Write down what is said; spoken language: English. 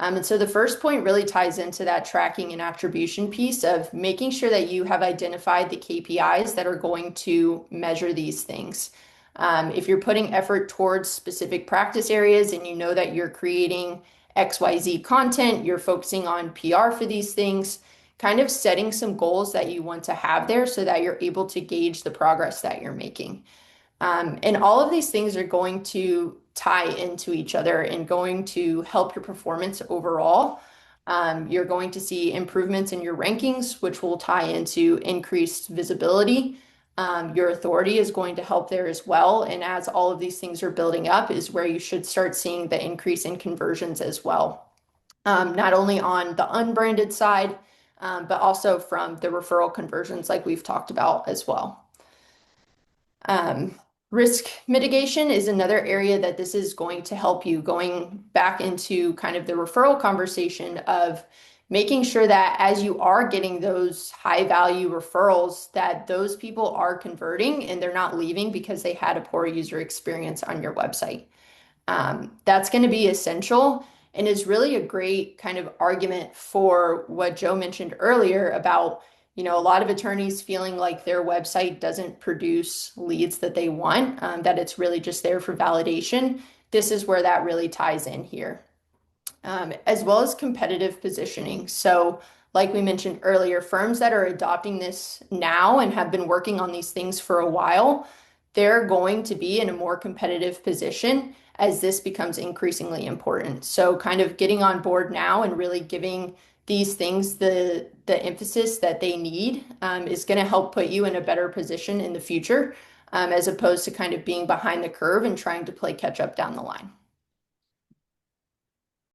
And so the first point really ties into that tracking and attribution piece of making sure that you have identified the KPIs that are going to measure these things. If you're putting effort towards specific practice areas and you know that you're creating XYZ content, you're focusing on PR for these things, kind of setting some goals that you want to have there so that you're able to gauge the progress that you're making. And all of these things are going to tie into each other and going to help your performance overall. You're going to see improvements in your rankings, which will tie into increased visibility. Your authority is going to help there as well. And as all of these things are building up, is where you should start seeing the increase in conversions as well. Not only on the unbranded side, but also from the referral conversions, like we've talked about as well. Um, Risk mitigation is another area that this is going to help you, going back into kind of the referral conversation of making sure that as you are getting those high value referrals, that those people are converting and they're not leaving because they had a poor user experience on your website. That's going to be essential and is really a great kind of argument for what Joe mentioned earlier about, a lot of attorneys feeling like their website doesn't produce leads that they want, that it's really just there for validation. This is where that really ties in here, as well as competitive positioning. So, like we mentioned earlier, firms that are adopting this now and have been working on these things for a while, they're going to be in a more competitive position as this becomes increasingly important. So, kind of getting on board now and really giving these things the emphasis that they need is going to help put you in a better position in the future, as opposed to kind of being behind the curve and trying to play catch up down the line.